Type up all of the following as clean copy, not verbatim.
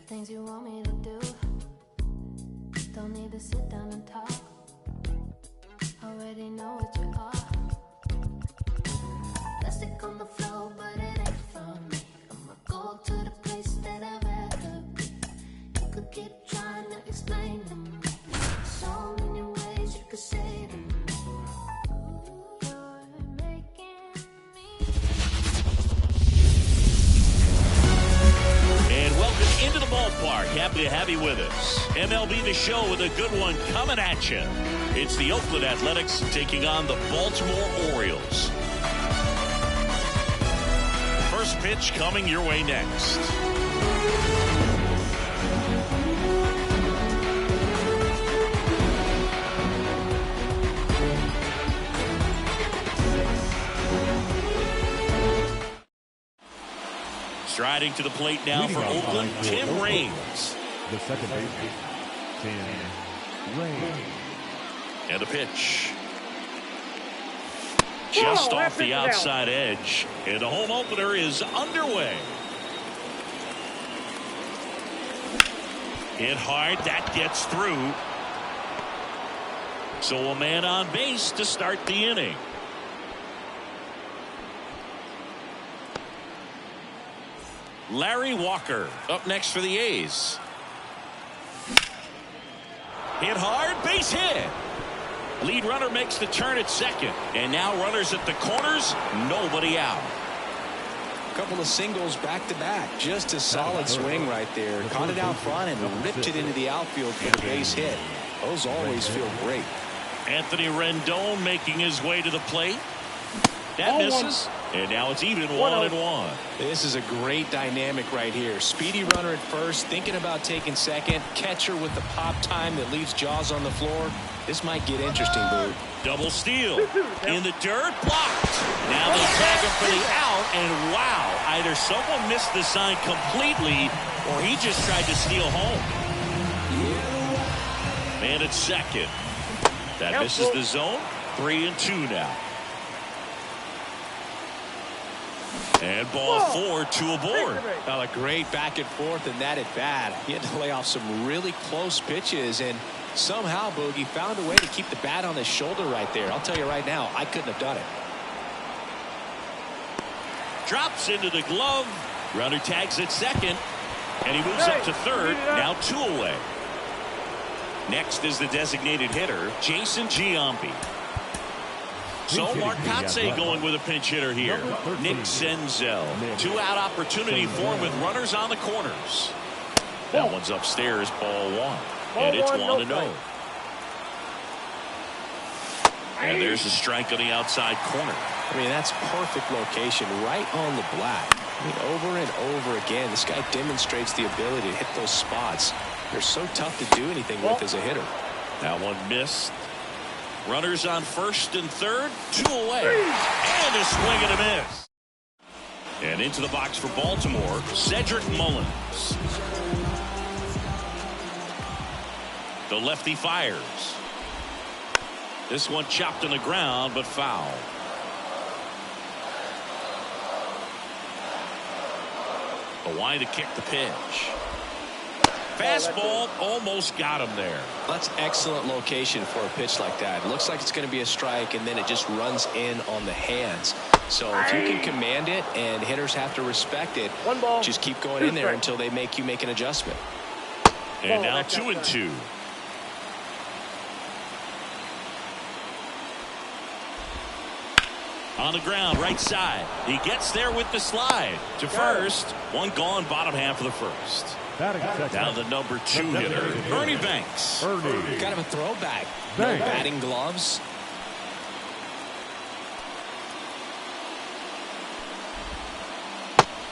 things you want me to do. Don't need to sit down and talk. Already know what you are. Plastic on the floor, but it ain't for me. I'ma go to the place that I'd rather be. You could keep trying to explain to me. So many ways you could say to me. Into the ballpark. Happy to have you with us. MLB The Show with a good one coming at you. It's the Oakland Athletics taking on the Baltimore Orioles. First pitch coming your way next. Striding to the plate now for Oakland, Tim Raines. The second baseman, Tim Raines. And a pitch. Just off the outside edge. And the home opener is underway. Hit hard. That gets through. So a man on base to start the inning. Larry Walker up next for the A's. Hit hard, base hit. Lead runner makes the turn at second. And now runners at the corners, nobody out. A couple of singles back to back. Just a solid swing right there. Caught it out front and ripped it into the outfield for the base hit. Those always feel great. Anthony Rendon making his way to the plate. That misses. And now it's even 1-1. This is a great dynamic right here. Speedy runner at first, thinking about taking second. Catcher with the pop time that leaves Jaws on the floor. This might get interesting, Boo. Double steal. In the dirt, blocked. Now they tag him for the out, and wow, either someone missed the sign completely, or he just tried to steal home. Man at second. That misses the zone. 3-2 now. And ball four to a board. Well, a great back and forth in that at bat. He had to lay off some really close pitches, and somehow Boogie found a way to keep the bat on his shoulder right there. I'll tell you right now, I couldn't have done it. Drops into the glove. Runner tags at second, and he moves up to third. Now 2 away. Next is the designated hitter, Jason Giambi. So Mark Kotsay going with a pinch hitter here. Nick Senzel. 2-out opportunity for him with runners on the corners. That one's upstairs, ball one. And it's 1-0. And there's a strike on the outside corner. I mean, that's perfect location, right on the black. I mean, over and over again, this guy demonstrates the ability to hit those spots. They're so tough to do anything with as a hitter. That one missed. Runners on first and third, 2 away. And a swing and a miss. And into the box for Baltimore, Cedric Mullins. The lefty fires. This one chopped on the ground, but foul. A wind to kick the pitch. Fastball almost got him there. That's excellent location for a pitch like that. It looks like it's going to be a strike, and then it just runs in on the hands. So if you can command it and hitters have to respect it, just keep going in there until they make you make an adjustment. And now 2-2. On the ground, right side. He gets there with the slide to first. One gone, bottom half of the first. Now the number 2 hitter, Ernie Banks. Kind of a throwback. No batting gloves.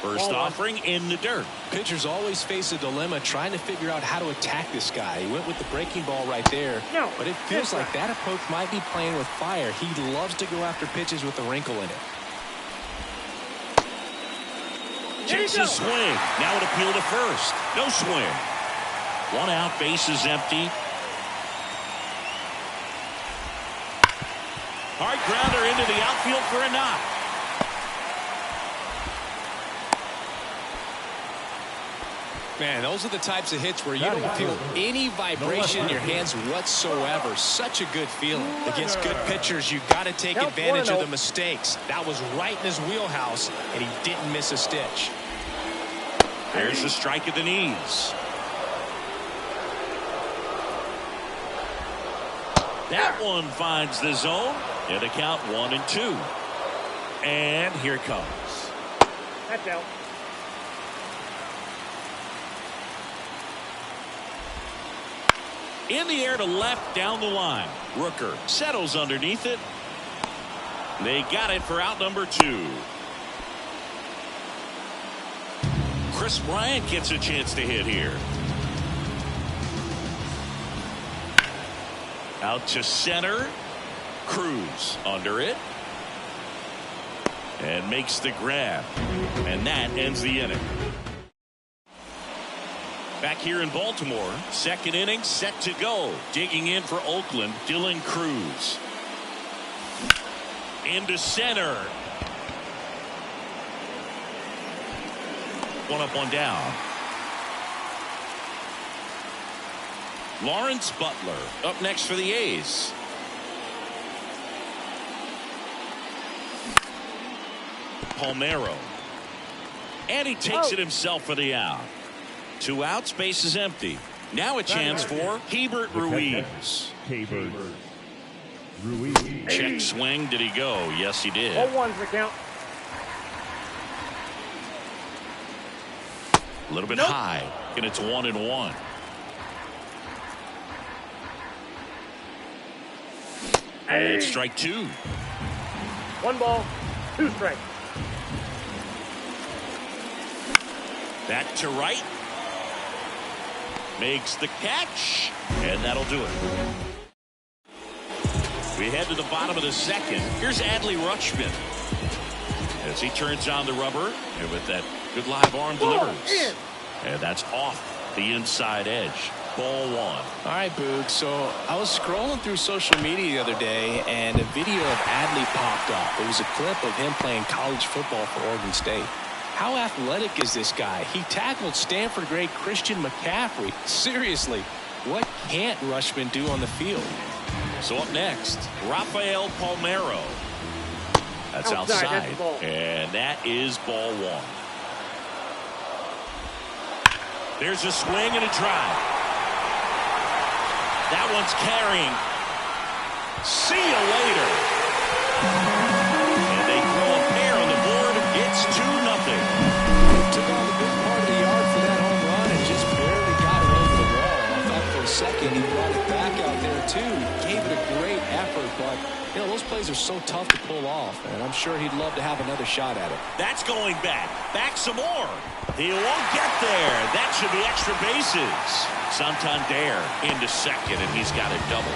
First offering in the dirt. Pitchers always face a dilemma trying to figure out how to attack this guy. He went with the breaking ball right there. But it feels like that approach might be playing with fire. He loves to go after pitches with a wrinkle in it. Chases swing. Now an appeal to first. No swing. 1 out, base is empty. Hard grounder into the outfield for a knock. Man, those are the types of hits where you don't feel any vibration in your hands whatsoever. Such a good feeling. Against good pitchers, you got to take advantage of the mistakes. That was right in his wheelhouse, and he didn't miss a stitch. There's the strike at the knees. That one finds the zone. And the count 1-2. And here it comes. That's out. In the air to left down the line. Rooker settles underneath it. They got it for out number 2. Chris Bryant gets a chance to hit here. Out to center. Cruz under it. And makes the grab. And that ends the inning. Back here in Baltimore, second inning set to go. Digging in for Oakland, Dylan Cruz. Into center. One up, one down. Lawrence Butler up next for the A's. Palmeiro. And he takes it himself for the out. 2 outs, base is empty. Now a chance for Hebert Ruiz. Hebert Ruiz. Check swing. Did he go? Yes, he did. 0-1's the count. A little bit high, and it's 1-1. And strike 2. 1 ball, 2 strikes. Back to right. Makes the catch. And that'll do it. We head to the bottom of the second. Here's Adley Rutschman. As he turns on the rubber. And with that good live arm delivers. And that's off the inside edge. Ball 1. All right, Boog. So I was scrolling through social media the other day, and a video of Adley popped up. It was a clip of him playing college football for Oregon State. How athletic is this guy? He tackled Stanford great Christian McCaffrey. Seriously, what can't Rutschman do on the field? So up next, Rafael Palmeiro. That's outside. And that is ball 1. There's a swing and a drive. That one's carrying. See you later. And they throw a pair on the board. It's 2-0. Took on the big part of the yard for that home run and just barely got it over the wall. I thought for a second he brought it back out there too. Gave it a great effort, but you know those plays are so tough to pull off, and I'm sure he'd love to have another shot at it. That's going back. Back some more. He won't get there. That should be extra bases. Santander into second, and he's got a double.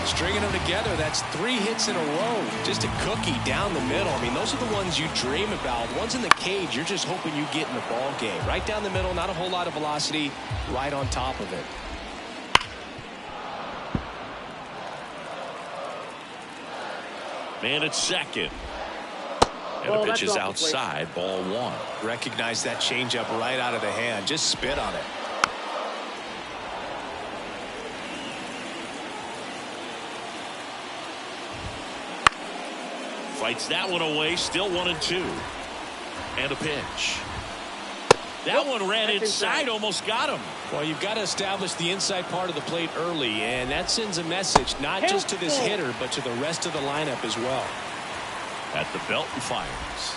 Stringing them together, that's 3 hits in a row. Just a cookie down the middle. I mean, those are the ones you dream about. Ones in the cage, you're just hoping you get in the ball game. Right down the middle, not a whole lot of velocity, right on top of it. Man at second. And the pitch is outside, ball 1. Recognize that changeup right out of the hand. Just spit on it. Fights that one away, still 1-2. And a pitch. That one ran inside, almost got him. Well, you've got to establish the inside part of the plate early, and that sends a message not just to this hitter, but to the rest of the lineup as well. At the belt and fires.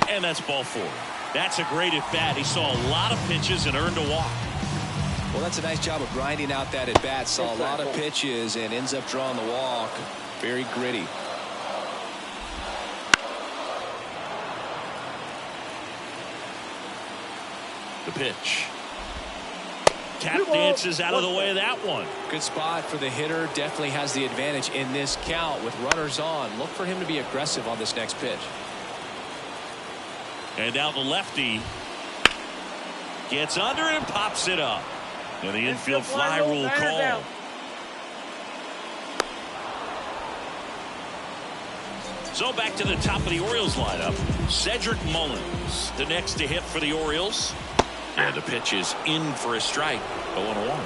And that's ball 4. That's a great at-bat. He saw a lot of pitches and earned a walk. Well, that's a nice job of grinding out that at-bat. Saw a lot of pitches and ends up drawing the walk. Very gritty. The pitch. Tap dances out of the way of that one. Good spot for the hitter. Definitely has the advantage in this count with runners on. Look for him to be aggressive on this next pitch. And now the lefty gets under and pops it up. And the infield fly rule call. So back to the top of the Orioles lineup. Cedric Mullins, the next to hit for the Orioles. And the pitch is in for a strike. 0-1.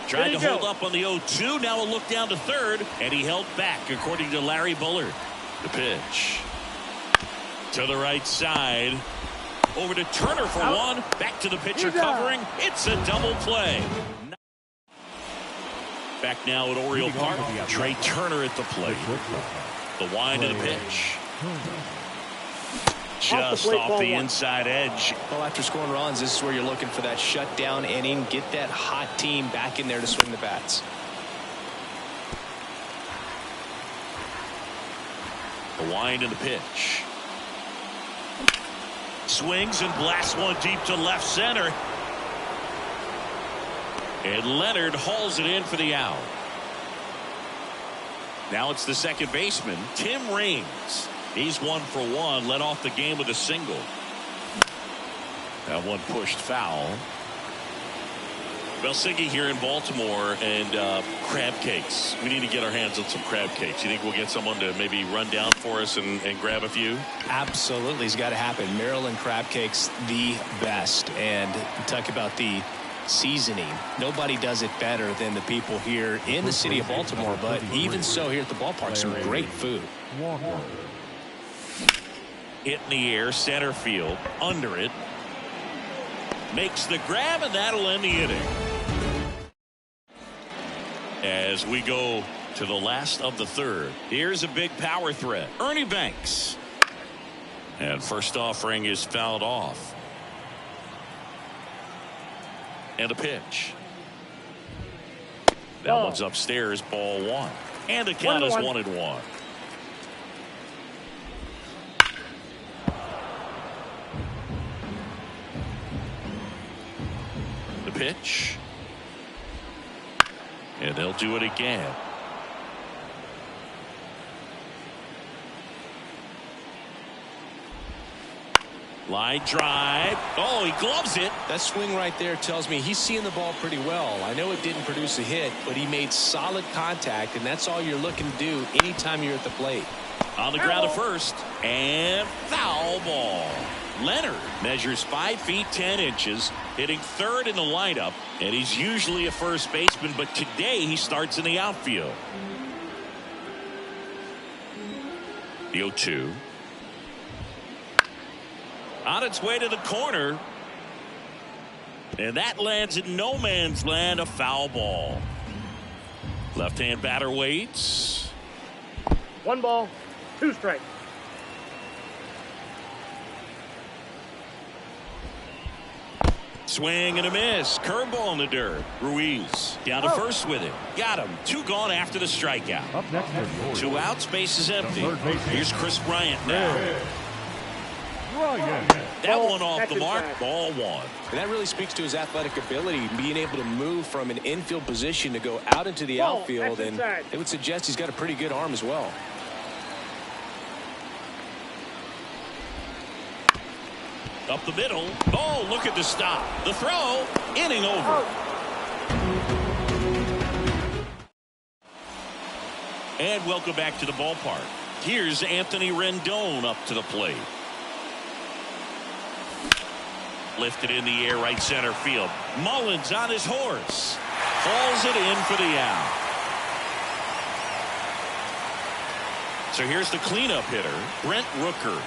Tried to hold up on the 0-2. Now a look down to third, and he held back, according to Larry Bullard. The pitch to the right side. Over to Turner for one. Back to the pitcher covering. It's a double play. Back now at Oriole Park. Trey Turner at the plate. The wind of the pitch. Just off the inside edge. Well, after scoring runs, this is where you're looking for that shutdown inning. Get that hot team back in there to swing the bats. The wind and the pitch. Swings and blasts one deep to left center. And Leonard hauls it in for the out. Now it's the second baseman, Tim Raines. He's 1 for 1, led off the game with a single. That one pushed foul. Belsingi here in Baltimore, and crab cakes. We need to get our hands on some crab cakes. You think we'll get someone to maybe run down for us and grab a few? Absolutely. It's got to happen. Maryland crab cakes, the best. And talk about the seasoning. Nobody does it better than the people here in the city of Baltimore. But even so, here at the ballpark, some great food. Hit in the air, center field, under it. Makes the grab, and that'll end the inning. As we go to the last of the third, here's a big power threat. Ernie Banks. And first offering is fouled off. And a pitch. That one's upstairs, ball 1. And the count is 1-1. The pitch. And they'll do it again. Line drive. Oh, he gloves it. That swing right there tells me he's seeing the ball pretty well. I know it didn't produce a hit, but he made solid contact, and that's all you're looking to do anytime you're at the plate. On the ground to first, and foul ball. Leonard measures 5 feet 10 inches, hitting third in the lineup, and he's usually a first baseman, but today he starts in the outfield. The 0-2. On its way to the corner, and that lands in no man's land, a foul ball. Left-hand batter waits. 1 ball, 2 strikes. Swing and a miss. Curveball in the dirt. Ruiz down to first with it. Got him. 2 gone after the strikeout. Up next, 2 outs. Base is empty. Here's Chris Bryant now. That one off the mark. Ball 1. And that really speaks to his athletic ability, being able to move from an infield position to go out into the outfield, and it would suggest he's got a pretty good arm as well. Up the middle. Oh, look at the stop. The throw. Inning over. And welcome back to the ballpark. Here's Anthony Rendon up to the plate. Lifted in the air, right center field. Mullins on his horse. Hauls it in for the out. So here's the cleanup hitter, Brent Rooker.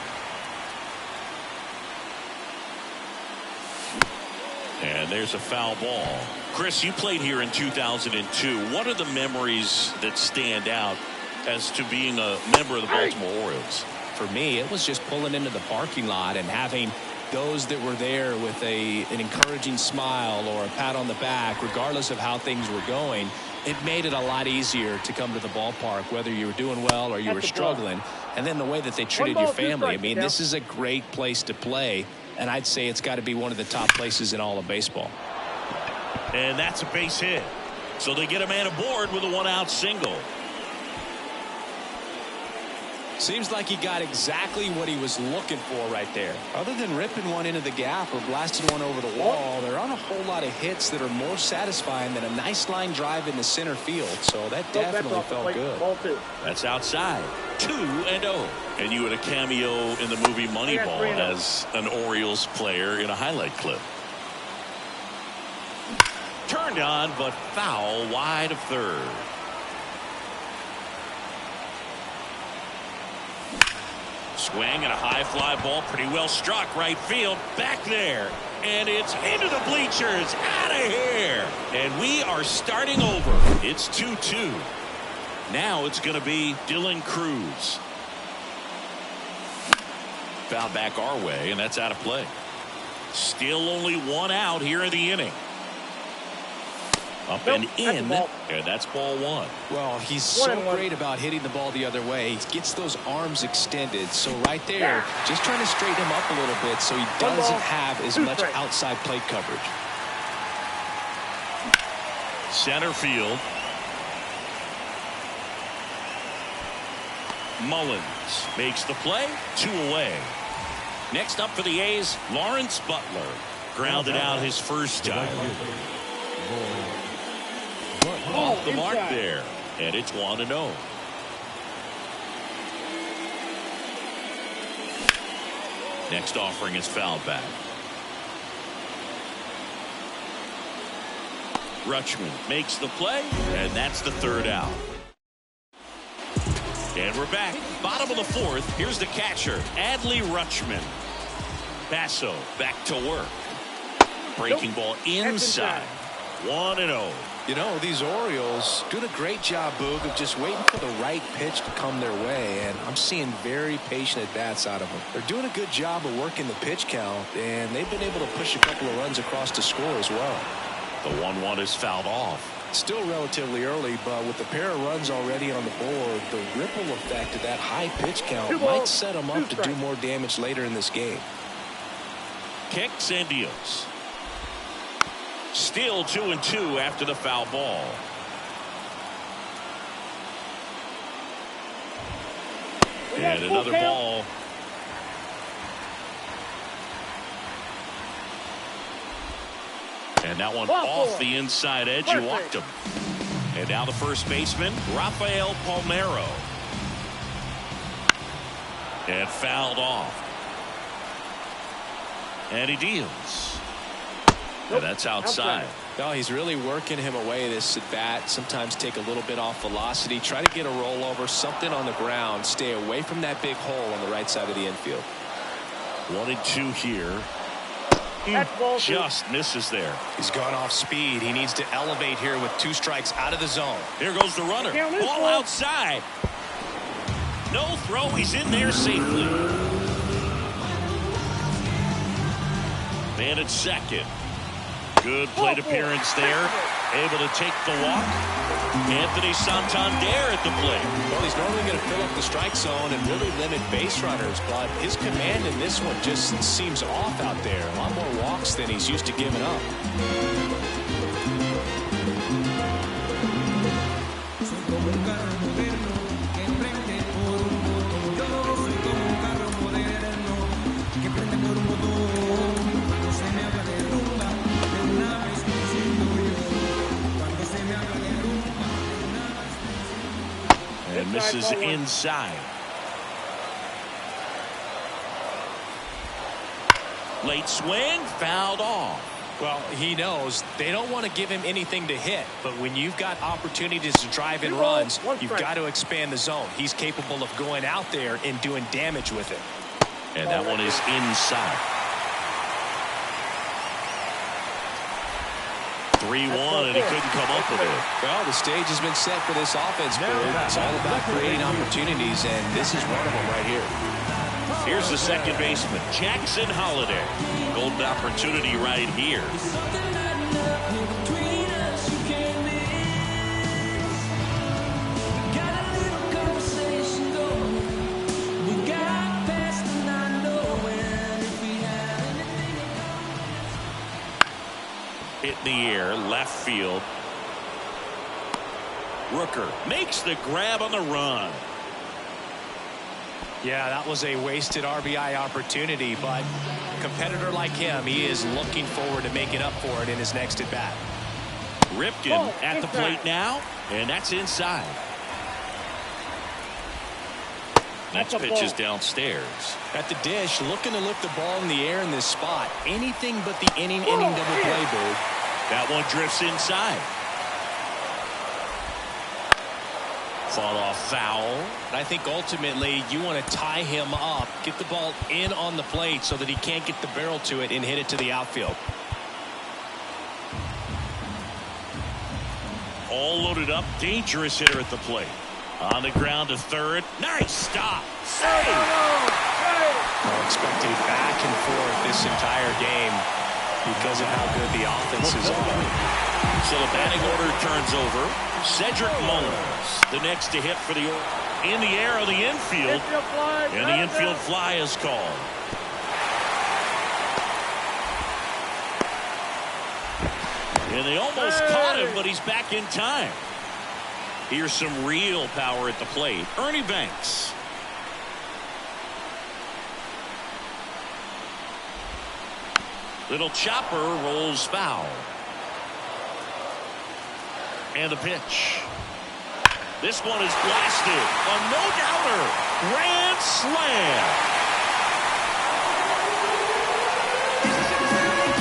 And there's a foul ball. Chris, you played here in 2002. What are the memories that stand out as to being a member of the Baltimore Orioles? For me, it was just pulling into the parking lot and having those that were there with an encouraging smile or a pat on the back, regardless of how things were going. It made it a lot easier to come to the ballpark, whether you were doing well or you were struggling. And then the way that they treated your family. I mean, this is a great place to play, and I'd say it's got to be one of the top places in all of baseball. And that's a base hit. So they get a man aboard with a 1-out single. Seems like he got exactly what he was looking for right there. Other than ripping one into the gap or blasting one over the wall, there aren't a whole lot of hits that are more satisfying than a nice line drive in the center field. So that definitely felt good. Ball 2. That's outside. 2-0. And you had a cameo in the movie Moneyball as an Orioles player in a highlight clip. Turned on, but foul wide of third. Swing and a high fly ball, pretty well struck right field, back there, and it's into the bleachers, out of here, and we are starting over. It's 2-2. Now it's going to be Dylan Cruz. Foul back our way, and that's out of play. Still only one out here in the inning. Up and in, and that's ball 1. Well, he's so great about hitting the ball the other way. He gets those arms extended. So right there, just trying to straighten him up a little bit so he doesn't have as much outside plate coverage. Center field. Mullins makes the play. 2 away. Next up for the A's, Lawrence Butler. Grounded out his first time. Off the mark there, and it's 1-0. Next offering is fouled back. Rutschman makes the play, and that's the third out. And we're back. Bottom of the fourth. Here's the catcher, Adley Rutschman. Basso back to work. Breaking ball inside. 1-0. You know, these Orioles doing a great job, Boog, of just waiting for the right pitch to come their way, and I'm seeing very patient at-bats out of them. They're doing a good job of working the pitch count, and they've been able to push a couple of runs across to score as well. The 1-1 is fouled off. Still relatively early, but with the pair of runs already on the board, the ripple effect of that high pitch count might set them up to do more damage later in this game. Kicks and deals. Still 2-2 after the foul ball. And another ball. And that one off the inside edge. You walked him. And now the first baseman, Rafael Palmeiro. And fouled off. And he deals. And that's outside. No, he's really working him away this at bat. Sometimes take a little bit off velocity. Try to get a rollover, something on the ground. Stay away from that big hole on the right side of the infield. 1-2 here. Just misses there. He's gone off speed. He needs to elevate here with 2 strikes out of the zone. Here goes the runner. Ball outside. No throw. He's in there safely. Man at second. Good plate appearance there. Able to take the walk. Anthony Santander at the plate. Well, he's normally going to fill up the strike zone and really limit base runners, but his command in this one just seems off out there. A lot more walks than he's used to giving up. And misses inside. Late swing, fouled off. Well, he knows they don't want to give him anything to hit, but when you've got opportunities to drive in runs, you've got to expand the zone. He's capable of going out there and doing damage with it. And that one is inside. 3-1, and he couldn't come up with it. Well, the stage has been set for this offense, Bird. It's all about creating opportunities, and this is one of them right here. Here's the second baseman, Jackson Holliday. Golden opportunity right here. Hit in the air, left field. Rooker makes the grab on the run. Yeah, that was a wasted RBI opportunity, but a competitor like him, he is looking forward to making up for it in his next at-bat. Ripken at the plate now, and that's inside. Next pitch is downstairs. At the dish, looking to lift the ball in the air in this spot. Anything but the inning double play, Bird. That one drifts inside. Fall off foul. I think ultimately you want to tie him up, get the ball in on the plate so that he can't get the barrel to it and hit it to the outfield. All loaded up, dangerous hitter at the plate. On the ground to third. Nice stop. Save. I'll expect a back and forth this entire game because of how good the offenses are. So the batting order turns over. Cedric Mullins, the next to hit for the in the air on the infield, and the infield fly is called. And they almost caught him, but he's back in time. Here's some real power at the plate. Ernie Banks. Little chopper rolls foul. And the pitch. This one is blasted. A no-doubter. Grand slam.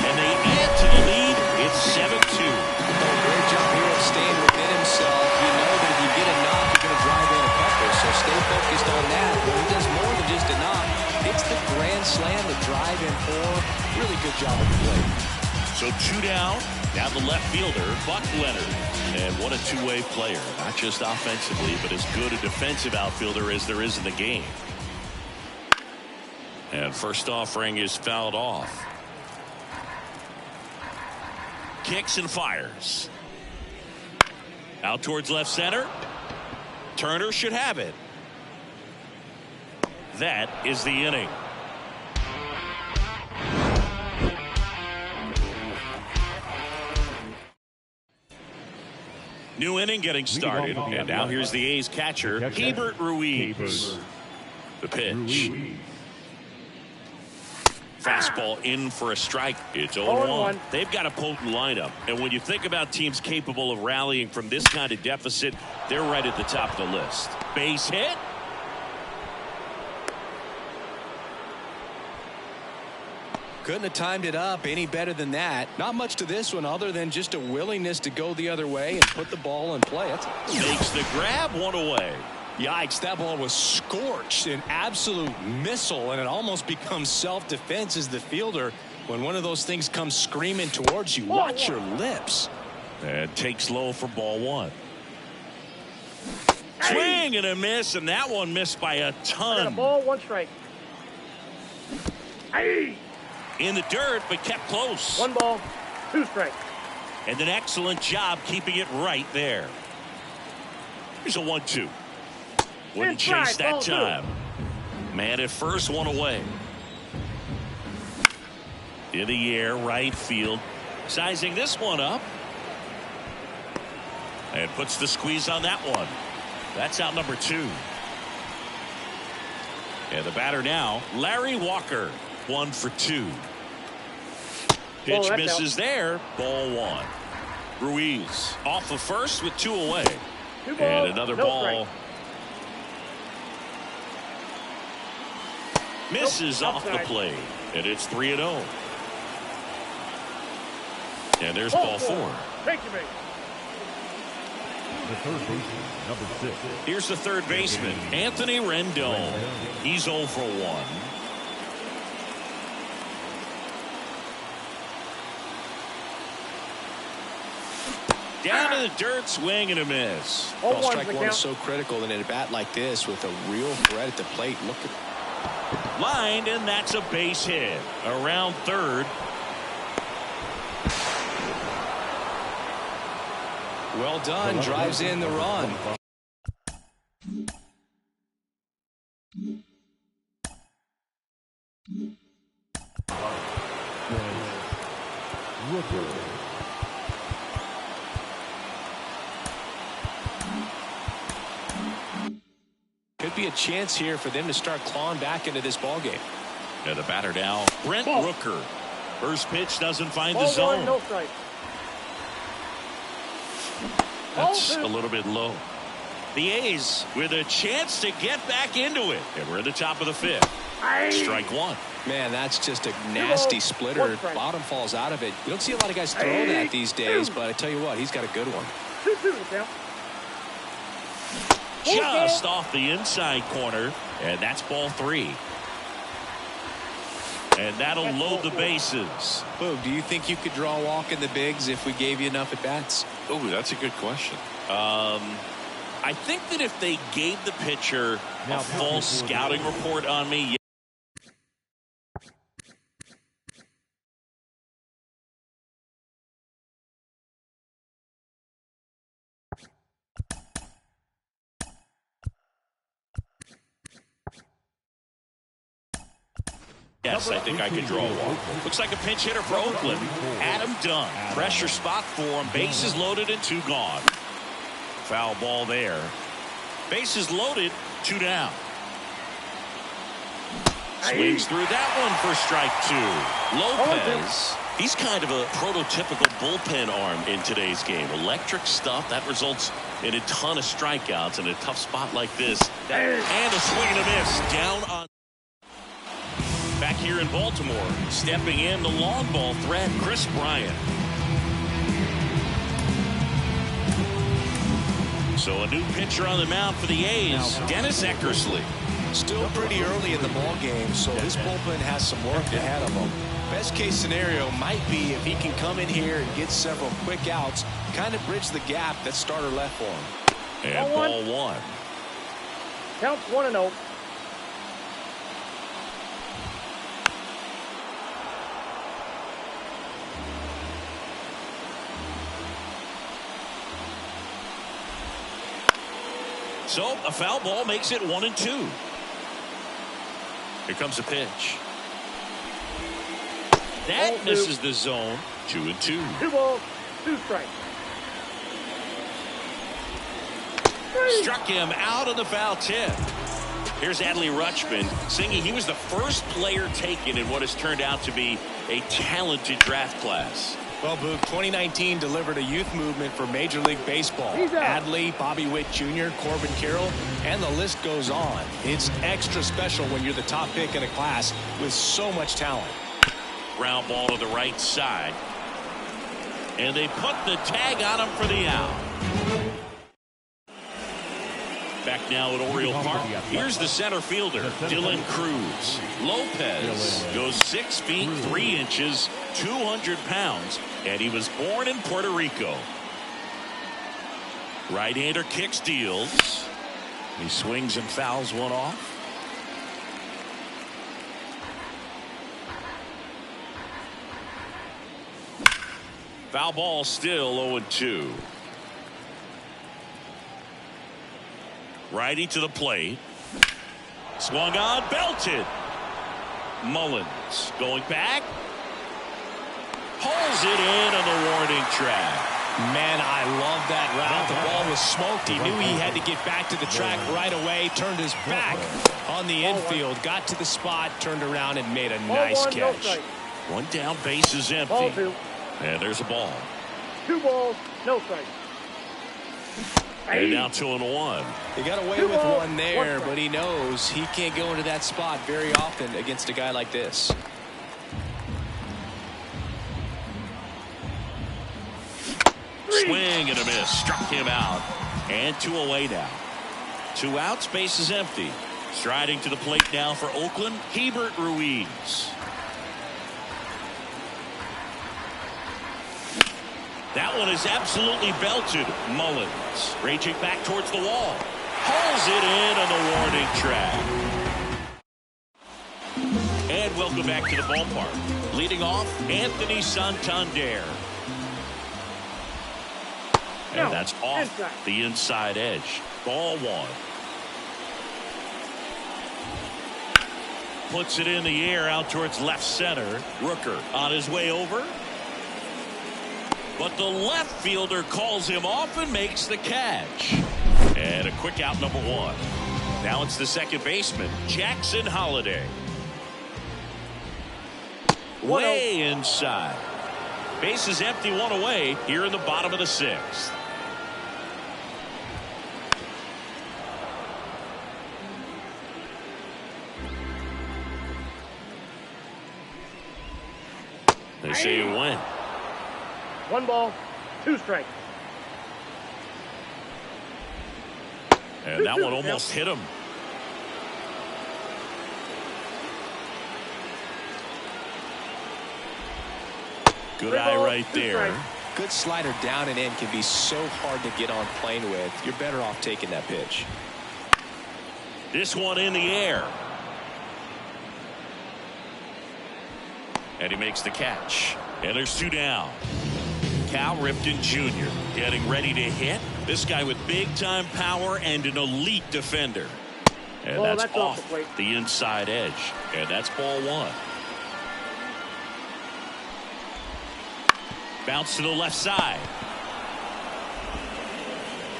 And they add to the lead. It's 7-2. Great job here of staying within himself. You know that if you get a knock, you're going to drive in a couple. So stay focused on that. But he does more than just a knock. It's the grand slam, the drive in four. Really good job at the plate. So 2 down. Now the left fielder, Buck Leonard. And what a two-way player. Not just offensively, but as good a defensive outfielder as there is in the game. And first offering is fouled off. Kicks and fires. Out towards left center. Turner should have it. That is the inning. New inning getting started, and now here's the A's catcher, Hebert Ruiz. The pitch. Fastball in for a strike. It's 0-1. They've got a potent lineup, and when you think about teams capable of rallying from this kind of deficit, they're right at the top of the list. Base hit. Couldn't have timed it up any better than that. Not much to this one other than just a willingness to go the other way and put the ball in play. Makes the grab, one away. Yikes, that ball was scorched, an absolute missile, and it almost becomes self-defense as the fielder. When one of those things comes screaming towards you, watch your lips. And takes low for ball one. Swing and a miss, and that one missed by a ton. A ball, 1 strike. In the dirt, but kept close. 1 ball, 2 strikes. And an excellent job keeping it right there. Here's a 1-2. Wouldn't chase that time. Man at first, 1 away. In the air, right field. Sizing this one up. And puts the squeeze on that one. That's out number 2. And the batter now, Larry Walker. 1 for 2. Pitch misses there. Ball 1. Ruiz off of first with 2 away. And another ball. Misses off the plate. And it's 3-0. And there's ball 4. Thank you, mate. The third baseman, number 6. Here's the third baseman, Anthony Rendon. He's 0 for 1. Down to the dirt, swing and a miss. Ball strike one is so critical in a bat like this with a real threat at the plate. Look at lined, and that's a base hit. Around third. Well done. Drives in the run. Could be a chance here for them to start clawing back into this ball game. And the batter now, Brent Rooker. First pitch doesn't find the Ball zone. one, no strike. That's a little bit low. The A's with a chance to get back into it. And we're at the top of the fifth. Strike one. Man, that's just a nasty splitter. Bottom falls out of it. You don't see a lot of guys throw that these days, but I tell you what, he's got a good one. 2-2 now. Just off the inside corner, and that's ball three. And that'll load the bases. Boog, do you think you could draw a walk in the bigs if we gave you enough at bats? Oh, that's a good question. I think that if they gave the pitcher a full scouting report on me. Yes, I think I could draw one. Looks like a pinch hitter for Oakland. Adam Dunn. Pressure spot for him. Bases loaded and two gone. Foul ball there. Bases loaded, two down. Swings through that one for strike two. Lopez. He's kind of a prototypical bullpen arm in today's game. Electric stuff that results in a ton of strikeouts in a tough spot like this. And a swing and a miss down on. Back here in Baltimore, stepping in the long ball threat, Chris Bryant. So a new pitcher on the mound for the A's, Dennis Eckersley. Still pretty early in the ball game, so this bullpen has some work ahead of him. Best case scenario might be if he can come in here and get several quick outs, kind of bridge the gap that starter left for him. And ball one. Counts 1-0. So a foul ball makes it 1-2. Here comes the pitch. That misses the zone. 2-2. 2 balls, 2 strikes. Struck him out on the foul tip. Here's Adley Rutschman singing he was the first player taken in what has turned out to be a talented draft class. Well, Boog, 2019 delivered a youth movement for Major League Baseball. Adley, Bobby Witt Jr., Corbin Carroll, and the list goes on. It's extra special when you're the top pick in a class with so much talent. Ground ball to the right side. And they put the tag on him for the out. Back now at Oriole Park. Here's the center fielder, Dylan Cruz. Lopez goes 6 feet 3 inches, 200 pounds, and he was born in Puerto Rico. Right-hander kicks, deals. He swings and fouls one off. Foul ball still 0-2. Righty to the plate. Swung on, belted. Mullins going back. Pulls it in on the warning track. Man, I love that route. The ball was smoked. He knew he had to get back to the track right away. Turned his back on the infield. Got to the spot, turned around, and made a nice catch. One down, base is empty. Ball 2. And there's a ball. 2 balls, no strikes. And now 2-1. He got away with one there, but he knows he can't go into that spot very often against a guy like this. Swing and a miss. Struck him out. And 2 away now. 2 outs, base is empty. Striding to the plate now for Oakland, Hebert Ruiz. That one is absolutely belted. Mullins raging back towards the wall. Hauls it in on the warning track. And welcome back to the ballpark. Leading off, Anthony Santander. And that's off the inside edge. Ball 1. Puts it in the air out towards left center. Rooker on his way over. But the left fielder calls him off and makes the catch. And a quick out, number 1. Now it's the second baseman, Jackson Holliday. Way inside. Base is empty, one away here in the bottom of the sixth. They say you win. 1 ball, 2 strikes. And that one almost hit him. Good eye right there. Good slider down and in can be so hard to get on plane with. You're better off taking that pitch. This one in the air. And he makes the catch. And there's 2 down. Cal Ripken Jr. getting ready to hit. This guy with big-time power and an elite defender. And that's off the inside edge. And that's ball 1. Bounce to the left side.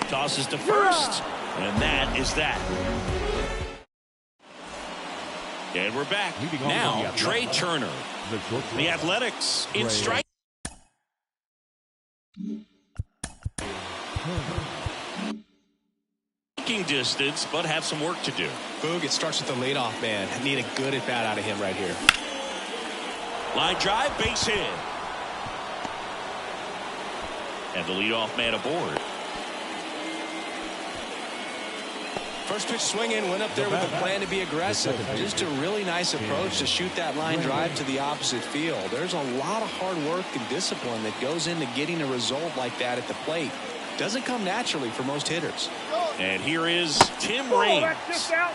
Tosses to first. And that is that. And we're back. Now, Trey Turner. The Athletics in strike. Distance, but have some work to do. Boog, it starts with the leadoff man. Need a good at bat out of him right here. Line drive, base hit. And the leadoff man aboard. First pitch swinging, went up there with a plan to be aggressive. Just a really nice approach to shoot that line drive to the opposite field. There's a lot of hard work and discipline that goes into getting a result like that at the plate. Doesn't come naturally for most hitters. And here is Tim Raines. Throw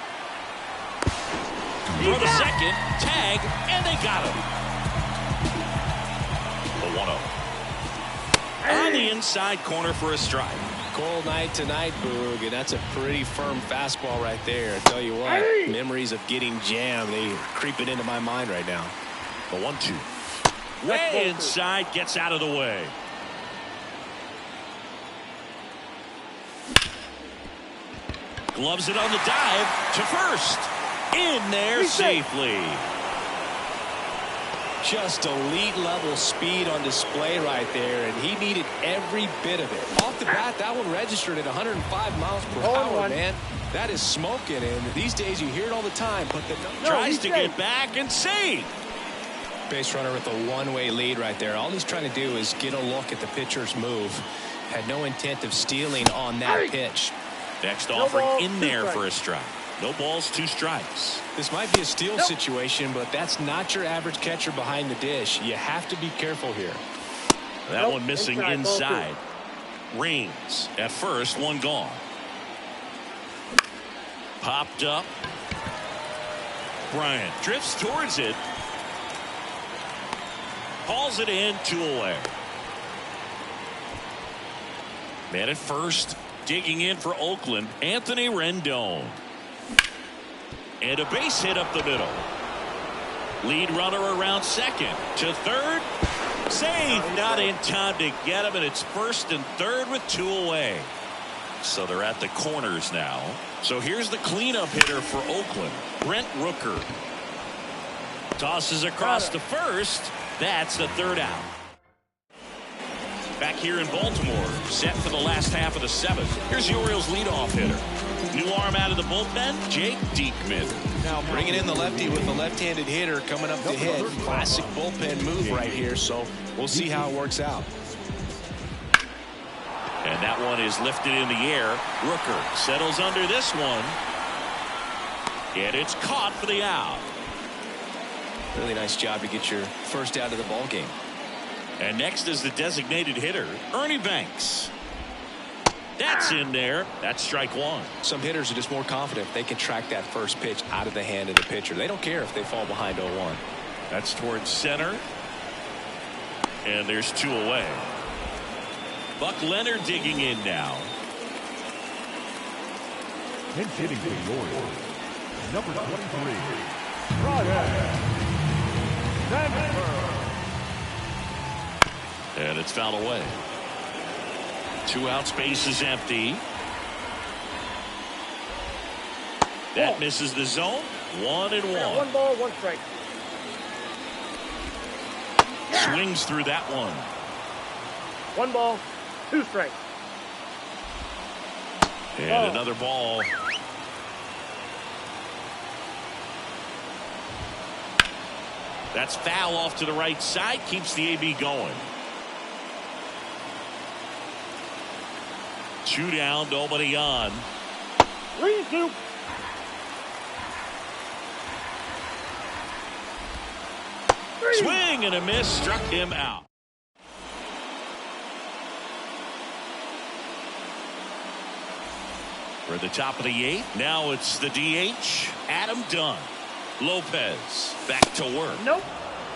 to second, tag, and they got him. The 1-0. On the inside corner for a strike. Cold night tonight, Boog, and that's a pretty firm fastball right there. I tell you what, memories of getting jammed, they creeping into my mind right now. The 1-2. Way inside, gets out of the way. Gloves it on the dive to first. In there safely. Just elite level speed on display right there, and he needed every bit of it. Off the bat, that one registered at 105 miles per hour, man. That is smoking, and these days you hear it all the time, but tries to get back and save. Base runner with a one-way lead right there. All he's trying to do is get a look at the pitcher's move. Had no intent of stealing on that pitch. Next offering in there for a strike. No balls, 2 strikes. This might be a steal situation, but that's not your average catcher behind the dish. You have to be careful here. That one missing inside. Raines at first, 1 gone. Popped up. Bryant drifts towards it. Hauls it in, 2 away. Man at first. Digging in for Oakland, Anthony Rendon. And a base hit up the middle. Lead runner around second. To third. Save. Not in time to get him, and it's first and third with 2 away. So they're at the corners now. So here's the cleanup hitter for Oakland, Brent Rooker. Tosses across to first. That's the 3rd out. Back here in Baltimore, set for the last half of the 7th. Here's the Orioles leadoff hitter. New arm out of the bullpen, Jake Diekman. Now bringing in the lefty with a left-handed hitter coming up to hit. Classic bullpen move right here, so we'll see how it works out. And that one is lifted in the air. Rooker settles under this one. And it's caught for the out. Really nice job to get your first out of the ball game. And next is the designated hitter, Ernie Banks. That's in there. That's strike 1. Some hitters are just more confident if they can track that first pitch out of the hand of the pitcher. They don't care if they fall behind 0-1. That's towards center. And there's 2 away. Buck Leonard digging in now. And hitting for the Orioles, number 23, Ryan Sandberg. And it's fouled away. 2 outs, base is empty. That misses the zone. 1-1. 1 ball, 1 strike. Swings through that one. 1 ball, 2 strikes. And another ball. That's foul off to the right side. Keeps the AB going. 2 down, nobody on. 3-2. Swing and a miss. Struck him out. We're at the top of the 8th. Now it's the DH, Adam Dunn. Lopez back to work. Nope.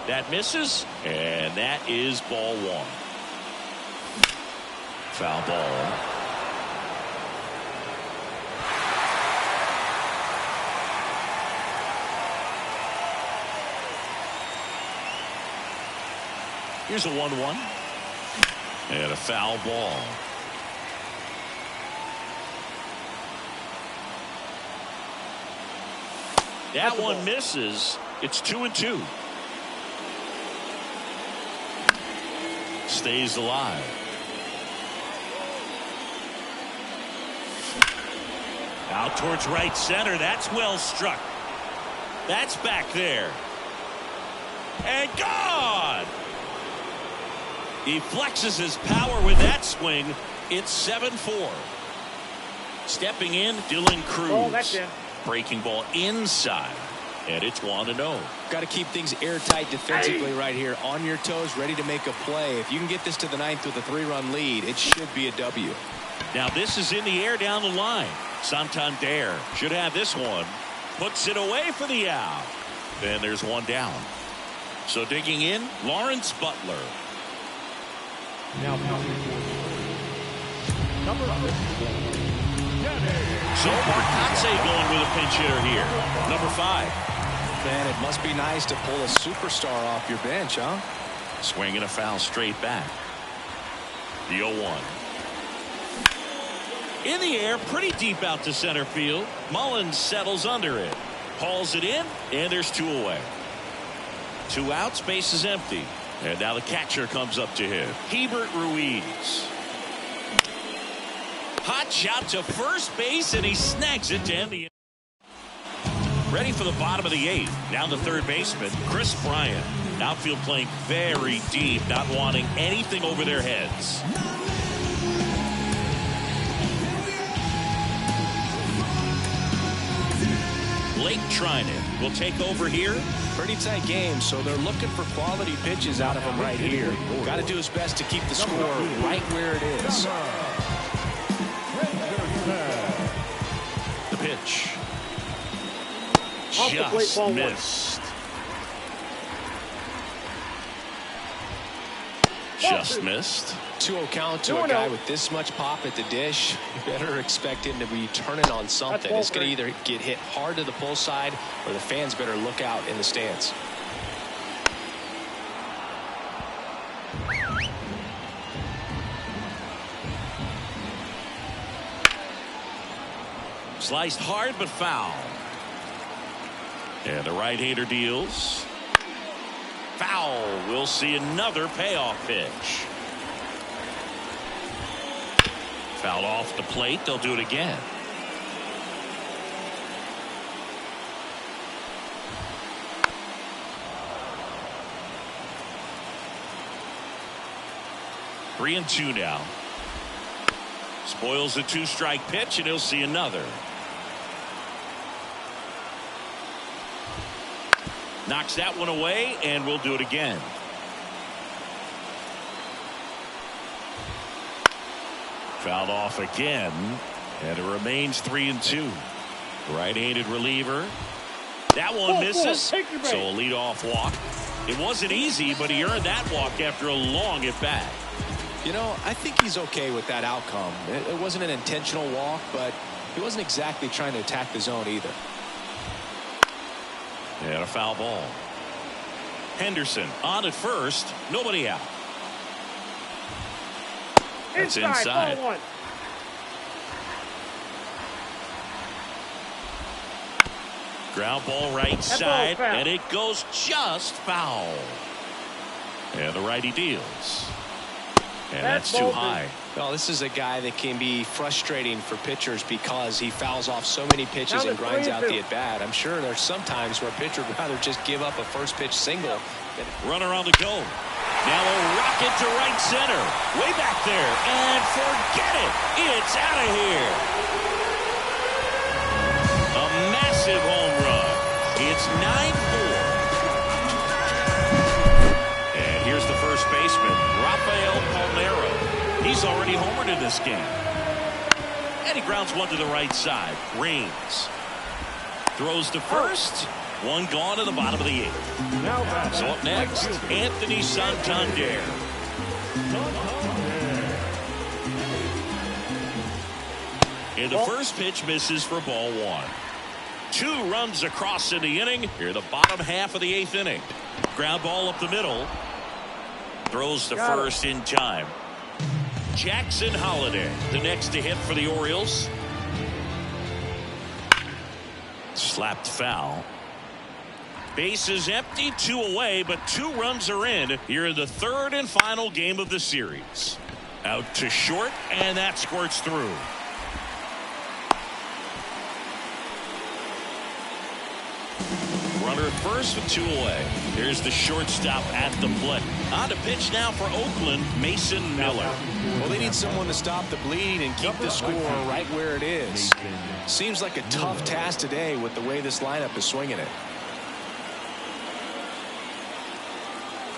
That misses, and that is ball 1. Foul ball. Here's a 1-1. And a foul ball. That one misses. It's 2-2. Stays alive. Out towards right center. That's well struck. That's back there. And gone. He flexes his power with that swing. It's 7-4. Stepping in, Dylan Cruz. Oh, that's in. Breaking ball inside. And it's 1-0. Got to keep things airtight defensively right here. On your toes, ready to make a play. If you can get this to the 9th with a 3-run lead, it should be a W. Now this is in the air down the line. Santander should have this one. Puts it away for the out. And there's 1 down. So digging in, Lawrence Butler. Now number 54. So Marcotte going with a pinch hitter here. Number 5. Man, it must be nice to pull a superstar off your bench, huh? Swinging a foul straight back. The 0-1. In the air, pretty deep out to center field. Mullins settles under it. Hauls it in, and there's 2 away. 2 outs, base is empty. And now the catcher comes up to him. Hebert Ruiz. Hot shot to first base, and he snags it to end the. Ready for the bottom of the 8th. Now the third baseman, Chris Bryant. Outfield playing very deep, not wanting anything over their heads. Blake Trinan will take over here. Pretty tight game, so they're looking for quality pitches out of him right here. Got to do his best to keep the score right where it is. The pitch. Off the plate, Just ball 1. missed. Just missed. 2-0 count to a guy with this much pop at the dish. You better expect him to be turning on something. It's going to either get hit hard to the pull side, or the fans better look out in the stands. Sliced hard but foul. And the right-hander deals. Foul. We'll see another payoff pitch. Fouled off the plate. They'll do it again. Three and 2 now. Spoils the 2-strike pitch, and he'll see another. Knocks that one away, and we'll do it again. Fouled off again, and it remains 3 and 2. Right-handed reliever. That one misses, so a leadoff walk. It wasn't easy, but he earned that walk after a long at-bat. You know, I think he's okay with that outcome. It wasn't an intentional walk, but he wasn't exactly trying to attack the zone either. And a foul ball. Henderson on at first. Nobody out. That's inside. Ball 1. Ground ball right side, and it goes just foul. And the righty deals. And that's too high. Well, this is a guy that can be frustrating for pitchers because he fouls off so many pitches and grinds out the at-bat. I'm sure there's some times where a pitcher would rather just give up a first pitch single. Runner on the go. Now a rocket to right center. Way back there. And forget it. It's out of here. A massive home run. It's 9-4. And here's the first baseman, Rafael Palmeiro. He's already homered in this game. And he grounds one to the right side. Rains. Throws to first. One gone to the bottom of the 8th. So up next, Anthony Santander. And the first pitch misses for ball 1. 2 runs across in the inning. Here the bottom half of the 8th inning. Ground ball up the middle. Throws to first in time. Jackson Holliday, the next to hit for the Orioles. Slapped foul. Base is empty, 2 away, but 2 runs are in here in the 3rd and final game of the series. Out to short, and that squirts through. Runner at first with 2 away. Here's the shortstop at the plate. On to pitch now for Oakland, Mason Miller. Well, they need someone to stop the bleeding and keep the score right where it is. Seems like a tough task today with the way this lineup is swinging it.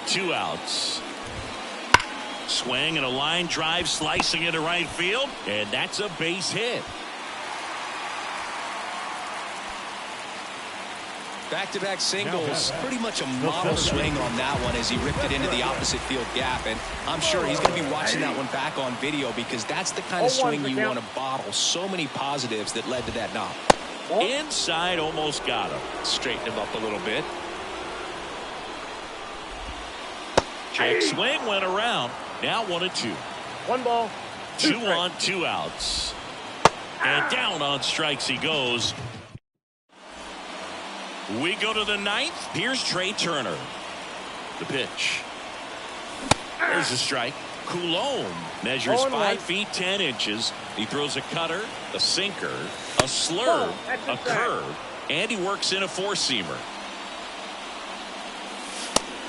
2 outs. Swing and a line drive slicing into right field, and that's a base hit. Back-to-back singles, pretty much a model swing on that one as he ripped it into the opposite field gap, and I'm sure he's going to be watching that one back on video because that's the kind of swing you want to bottle. So many positives that led to that knock. Inside, almost got him. Straighten him up a little bit. Check swing went around. Now 1-2. 1 ball. 2 on, 2 outs. And down on strikes he goes. We go to the 9th. Here's Trey Turner. The pitch. There's a strike. Coulomb measures 5 feet 10 inches. He throws a cutter, a sinker, a slurve, a curve, and he works in a 4-seamer.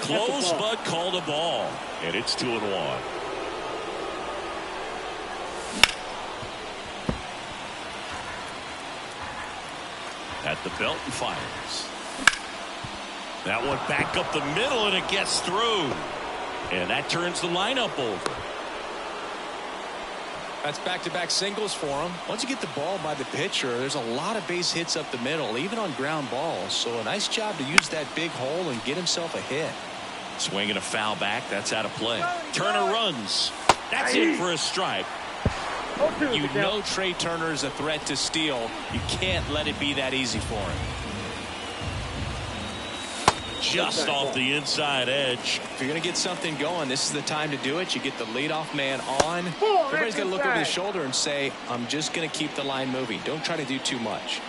Close, but called a ball. And it's 2-1. At the belt and fires. That one back up the middle, and it gets through. And that turns the lineup over. That's back-to-back singles for him. Once you get the ball by the pitcher, there's a lot of base hits up the middle, even on ground balls. So a nice job to use that big hole and get himself a hit. Swinging a foul back. That's out of play. Turner runs. That's in for a strike. You know Trey Turner is a threat to steal. You can't let it be that easy for him. Just off the inside edge. If you're going to get something going, this is the time to do it. You get the leadoff man on. Everybody's going to look over the shoulder and say, I'm just going to keep the line moving. Don't try to do too much.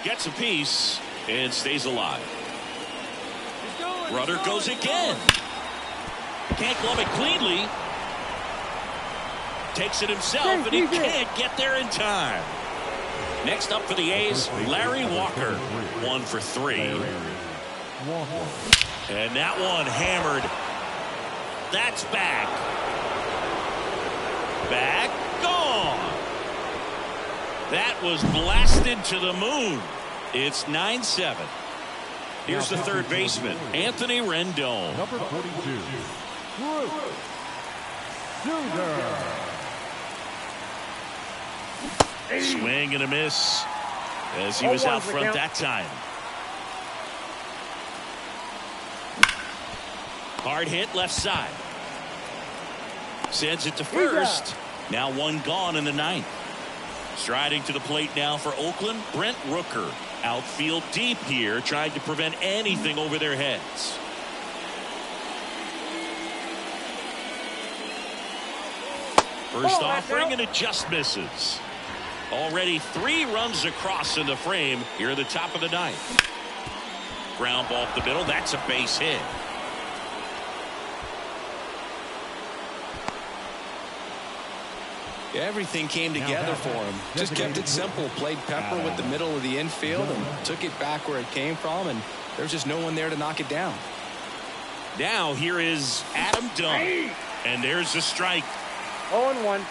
Gets a piece and stays alive. Runner goes again. Can't glove it cleanly. Takes it himself, and he can't get there in time. Next up for the A's, Larry Walker. 1 for 3. And that one hammered. That's back. Back. Gone. That was blasted to the moon. It's 9-7. Here's the 3rd baseman, Anthony Rendon. Number 42. Swing and a miss as he was out front that time. Hard hit left side. Sends it to first. Now 1 gone in the 9th. Striding to the plate now for Oakland, Brent Rooker. Outfield deep here, trying to prevent anything over their heads. First offering, and it just misses. Already 3 runs across in the frame here at the top of the 9th. Ground ball up the middle. That's a base hit. Everything came together for him. Just kept it simple. Played pepper with the middle of the infield and took it back where it came from, and there's just no one there to knock it down. Now here is Adam Dunn. And there's the strike. 0-1.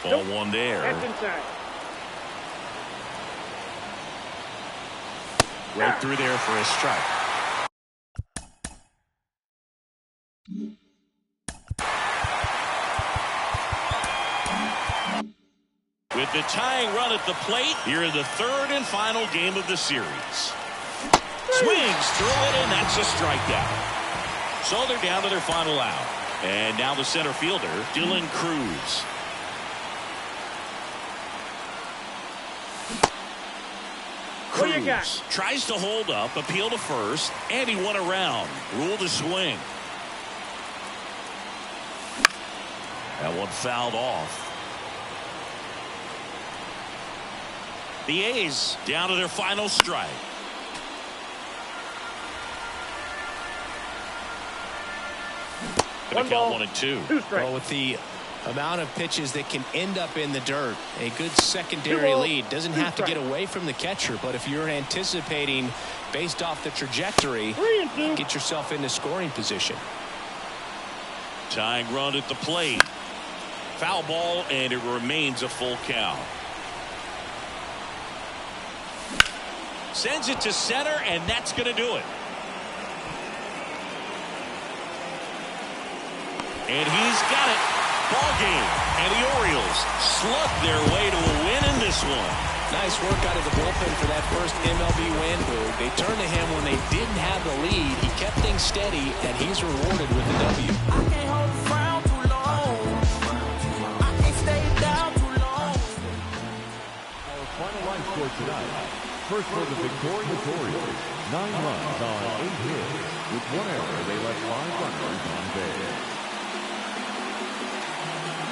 Ball one there. That's inside. Right through there for a strike. With the tying run at the plate, here in the 3rd and final game of the series. Swings through it, and that's a strikeout. So they're down to their final out. And now the center fielder, Dylan Cruz. What do you got? Cruz tries to hold up, appeal to first, and he won around. Rule to swing. That one fouled off. The A's down to their final strike. Gonna count 1 and 2. Well, with the amount of pitches that can end up in the dirt, a good secondary lead. Doesn't have to get away from the catcher, but if you're anticipating based off the trajectory, get yourself into scoring position. Tying run at the plate. Foul ball, and it remains a full count. Sends it to center, and that's going to do it. And he's got it. Ball game. And the Orioles slug their way to a win in this one. Nice work out of the bullpen for that first MLB win. They turned to him when they didn't have the lead. He kept things steady, and he's rewarded with the W. I can't hold the frown too long. I can't stay down too long. Our final line score tonight. First for the victorious Orioles, 9 runs on 8 hits. With 1 error, they left 5 runners on base.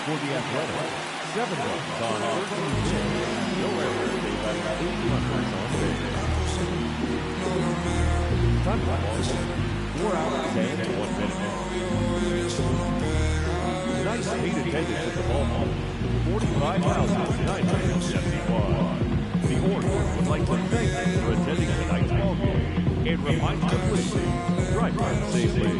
For the Athletics, 7 runs on 13 hits. No error, they left 8 runners on base. Time ball, 4 hours and 1 minute. Tonight's paid attendance at the ballpark, 45,971. The Orioles would like to thank you for attending tonight's ball game. It reminds you to listen. Drive safely.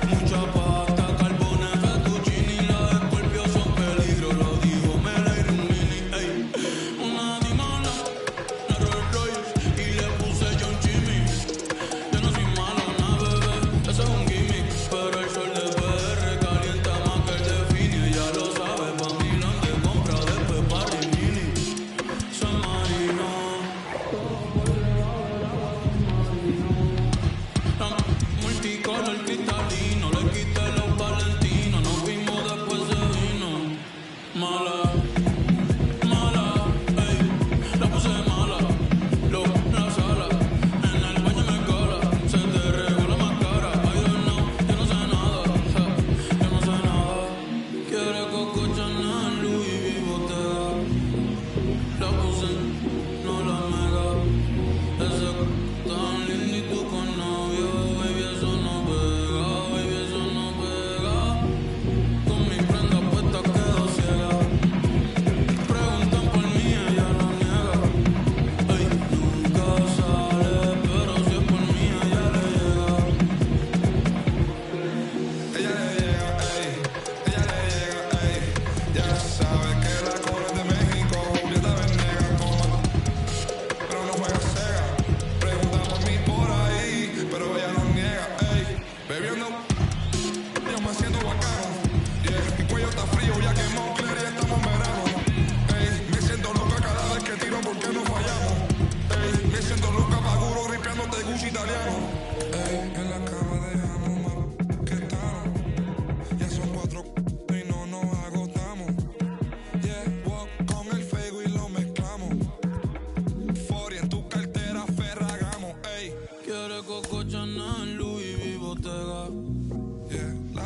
Mucha pasta, carbones, fettuccini, la de Scorpio son peligro, lo dijo Mela y Rumini.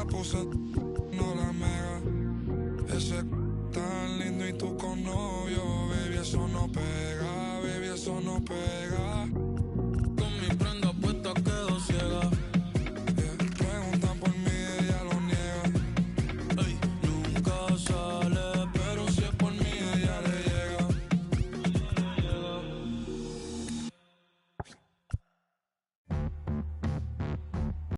la puse, no la mega. Ese tan lindo y tú con novio, baby, eso no pega, baby, eso no pega.